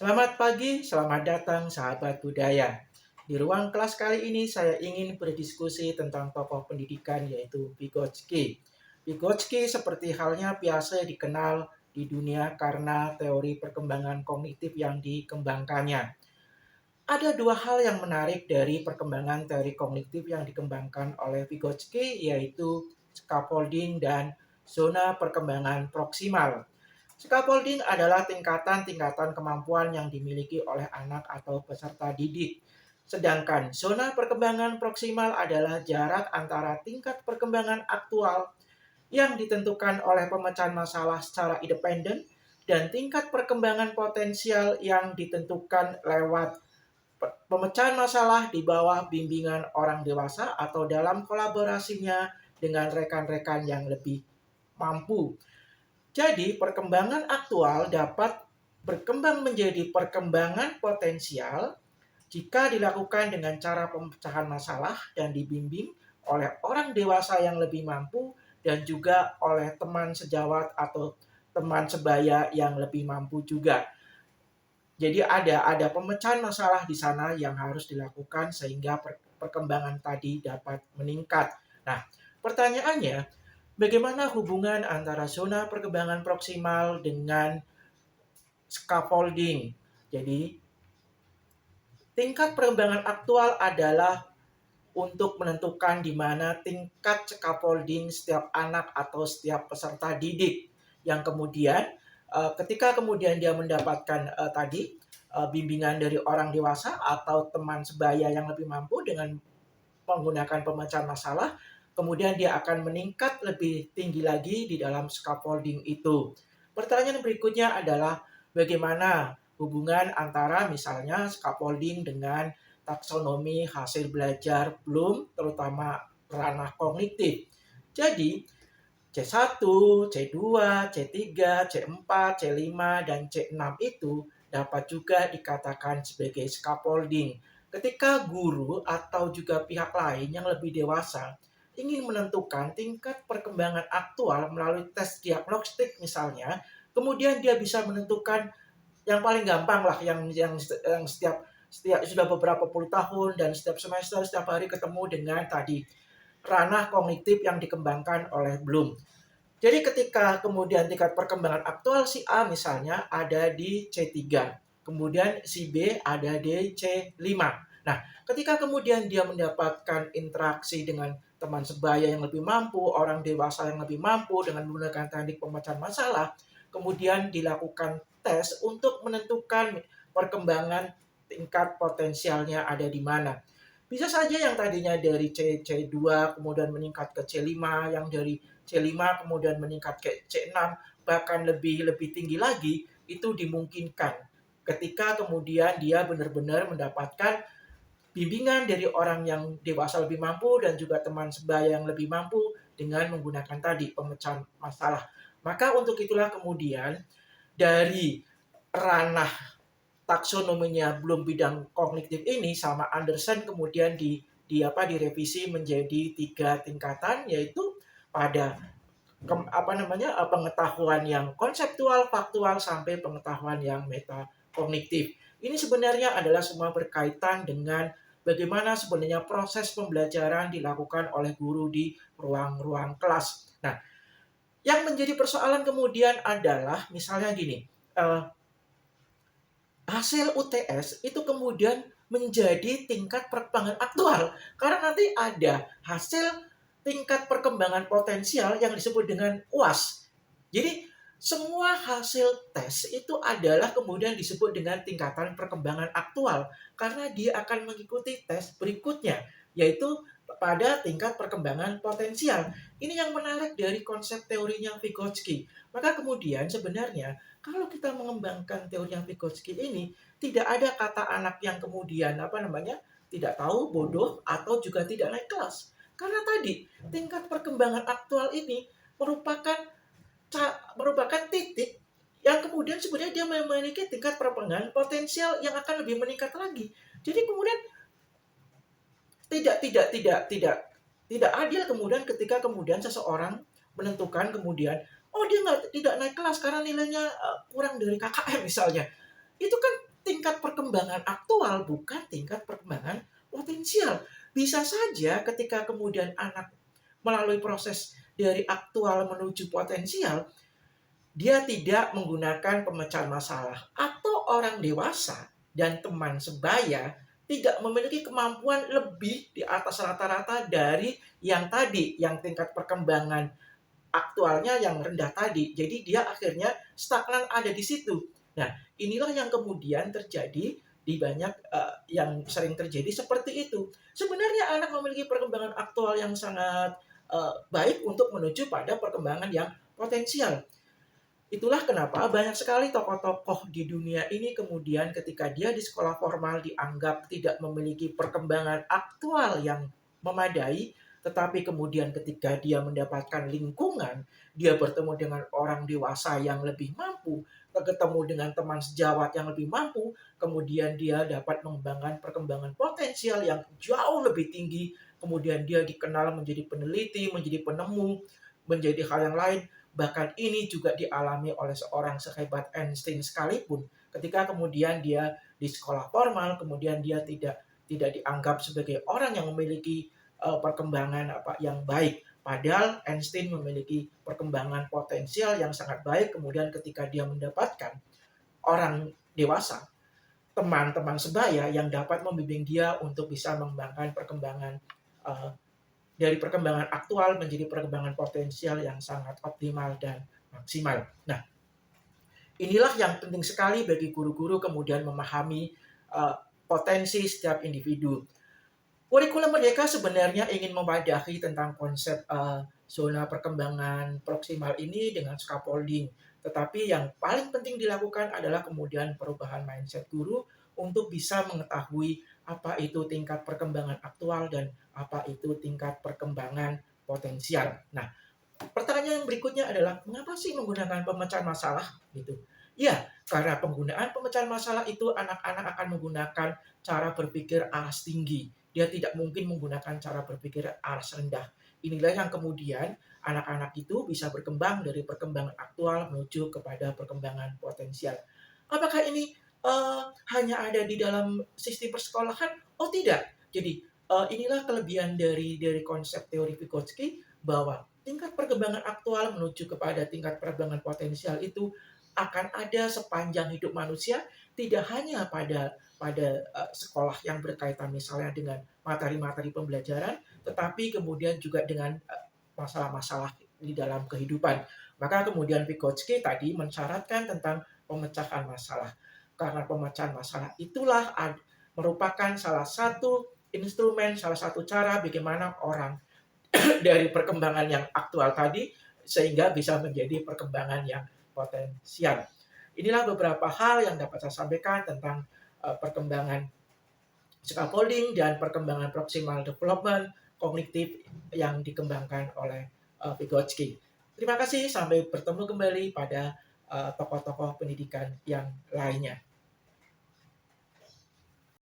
Selamat pagi, selamat datang sahabat budaya. Di ruang kelas kali ini saya ingin berdiskusi tentang tokoh pendidikan yaitu Vygotsky. Vygotsky seperti halnya biasa dikenal di dunia karena teori perkembangan kognitif yang dikembangkannya. Ada dua hal yang menarik dari perkembangan teori kognitif yang dikembangkan oleh Vygotsky yaitu scaffolding dan zona perkembangan proksimal. Scaffolding adalah tingkatan-tingkatan kemampuan yang dimiliki oleh anak atau peserta didik. Sedangkan zona perkembangan proksimal adalah jarak antara tingkat perkembangan aktual yang ditentukan oleh pemecahan masalah secara independen dan tingkat perkembangan potensial yang ditentukan lewat pemecahan masalah di bawah bimbingan orang dewasa atau dalam kolaborasinya dengan rekan-rekan yang lebih mampu. Jadi, perkembangan aktual dapat berkembang menjadi perkembangan potensial jika dilakukan dengan cara pemecahan masalah dan dibimbing oleh orang dewasa yang lebih mampu dan juga oleh teman sejawat atau teman sebaya yang lebih mampu juga. Jadi ada pemecahan masalah di sana yang harus dilakukan sehingga perkembangan tadi dapat meningkat. Nah, pertanyaannya, bagaimana hubungan antara zona perkembangan proksimal dengan scaffolding? Jadi, tingkat perkembangan aktual adalah untuk menentukan di mana tingkat scaffolding setiap anak atau setiap peserta didik. Yang kemudian, ketika kemudian dia mendapatkan bimbingan dari orang dewasa atau teman sebaya yang lebih mampu dengan menggunakan pemecahan masalah, kemudian dia akan meningkat lebih tinggi lagi di dalam scaffolding itu. Pertanyaan berikutnya adalah bagaimana hubungan antara misalnya scaffolding dengan taksonomi hasil belajar Bloom, terutama ranah kognitif. Jadi, C1, C2, C3, C4, C5, dan C6 itu dapat juga dikatakan sebagai scaffolding. Ketika guru atau juga pihak lain yang lebih dewasa ingin menentukan tingkat perkembangan aktual melalui tes diagnostik misalnya, kemudian dia bisa menentukan yang paling gampang lah yang setiap sudah beberapa puluh tahun dan setiap semester setiap hari ketemu dengan tadi ranah kognitif yang dikembangkan oleh Bloom. Jadi ketika kemudian tingkat perkembangan aktual si A misalnya ada di C3, kemudian si B ada di C5. Nah, ketika kemudian dia mendapatkan interaksi dengan teman sebaya yang lebih mampu, orang dewasa yang lebih mampu dengan menggunakan teknik pemecahan masalah, kemudian dilakukan tes untuk menentukan perkembangan tingkat potensialnya ada di mana. Bisa saja yang tadinya dari C2 kemudian meningkat ke C5, yang dari C5 kemudian meningkat ke C6, bahkan lebih tinggi lagi, itu dimungkinkan ketika kemudian dia benar-benar mendapatkan bimbingan dari orang yang dewasa lebih mampu dan juga teman sebaya yang lebih mampu dengan menggunakan tadi pemecahan masalah. Maka untuk itulah kemudian dari ranah taksonominya belum bidang kognitif ini sama Anderson kemudian direvisi menjadi 3 tingkatan, yaitu pada pengetahuan yang konseptual, faktual sampai pengetahuan yang metakognitif. Ini sebenarnya adalah semua berkaitan dengan bagaimana sebenarnya proses pembelajaran dilakukan oleh guru di ruang-ruang kelas. Nah, yang menjadi persoalan kemudian adalah misalnya gini, hasil UTS itu kemudian menjadi tingkat perkembangan aktual. Karena nanti ada hasil tingkat perkembangan potensial yang disebut dengan UAS. Jadi semua hasil tes itu adalah kemudian disebut dengan tingkatan perkembangan aktual. Karena dia akan mengikuti tes berikutnya, yaitu pada tingkat perkembangan potensial. Ini yang menarik dari konsep teorinya Vygotsky. Maka kemudian sebenarnya kalau kita mengembangkan teori yang Vygotsky ini, tidak ada kata anak yang kemudian tidak tahu, bodoh, atau juga tidak naik kelas. Karena tadi tingkat perkembangan aktual ini merupakan titik yang kemudian sebenarnya dia memiliki tingkat perkembangan potensial yang akan lebih meningkat lagi. Jadi kemudian tidak adil kemudian ketika kemudian seseorang menentukan kemudian dia tidak naik kelas karena nilainya kurang dari KKM misalnya. Itu kan tingkat perkembangan aktual, bukan tingkat perkembangan potensial. Bisa saja ketika kemudian anak melalui proses dari aktual menuju potensial, dia tidak menggunakan pemecahan masalah, atau orang dewasa dan teman sebaya tidak memiliki kemampuan lebih di atas rata-rata dari yang tadi, yang tingkat perkembangan aktualnya yang rendah tadi. Jadi dia akhirnya stagnan ada di situ. Nah, inilah yang kemudian terjadi di banyak yang sering terjadi seperti itu. Sebenarnya anak memiliki perkembangan aktual yang sangat baik untuk menuju pada perkembangan yang potensial. Itulah kenapa banyak sekali tokoh-tokoh di dunia ini kemudian ketika dia di sekolah formal dianggap tidak memiliki perkembangan aktual yang memadai, tetapi kemudian ketika dia mendapatkan lingkungan, dia bertemu dengan orang dewasa yang lebih mampu, ketemu dengan teman sejawat yang lebih mampu, kemudian dia dapat mengembangkan perkembangan potensial yang jauh lebih tinggi, kemudian dia dikenal menjadi peneliti, menjadi penemu, menjadi hal yang lain. Bahkan ini juga dialami oleh seorang sehebat Einstein sekalipun. Ketika kemudian dia di sekolah formal, kemudian dia tidak dianggap sebagai orang yang memiliki perkembangan yang baik. Padahal Einstein memiliki perkembangan potensial yang sangat baik. Kemudian ketika dia mendapatkan orang dewasa, teman-teman sebaya yang dapat membimbing dia untuk bisa mengembangkan perkembangan uh, dari perkembangan aktual menjadi perkembangan potensial yang sangat optimal dan maksimal. Nah, inilah yang penting sekali bagi guru-guru kemudian memahami potensi setiap individu. Kurikulum Merdeka sebenarnya ingin memadahi tentang konsep zona perkembangan proksimal ini dengan scaffolding. Tetapi yang paling penting dilakukan adalah kemudian perubahan mindset guru untuk bisa mengetahui apa itu tingkat perkembangan aktual dan apa itu tingkat perkembangan potensial. Nah, pertanyaan yang berikutnya adalah mengapa sih menggunakan pemecahan masalah gitu? Ya, karena penggunaan pemecahan masalah itu anak-anak akan menggunakan cara berpikir aras tinggi. Dia tidak mungkin menggunakan cara berpikir aras rendah. Inilah yang kemudian anak-anak itu bisa berkembang dari perkembangan aktual menuju kepada perkembangan potensial. Apakah ini hanya ada di dalam sistem persekolahan? Oh tidak. Jadi inilah kelebihan dari konsep teori Vygotsky bahwa tingkat perkembangan aktual menuju kepada tingkat perkembangan potensial itu akan ada sepanjang hidup manusia, tidak hanya pada sekolah yang berkaitan misalnya dengan materi-materi pembelajaran, tetapi kemudian juga dengan masalah-masalah di dalam kehidupan. Maka kemudian Vygotsky tadi mensyaratkan tentang pemecahan masalah. Karena pemecahan masalah itulah merupakan salah satu instrumen, salah satu cara bagaimana orang dari perkembangan yang aktual tadi sehingga bisa menjadi perkembangan yang potensial. Inilah beberapa hal yang dapat saya sampaikan tentang perkembangan scaffolding dan perkembangan proximal development kognitif yang dikembangkan oleh Vygotsky. Terima kasih, sampai bertemu kembali pada tokoh-tokoh pendidikan yang lainnya.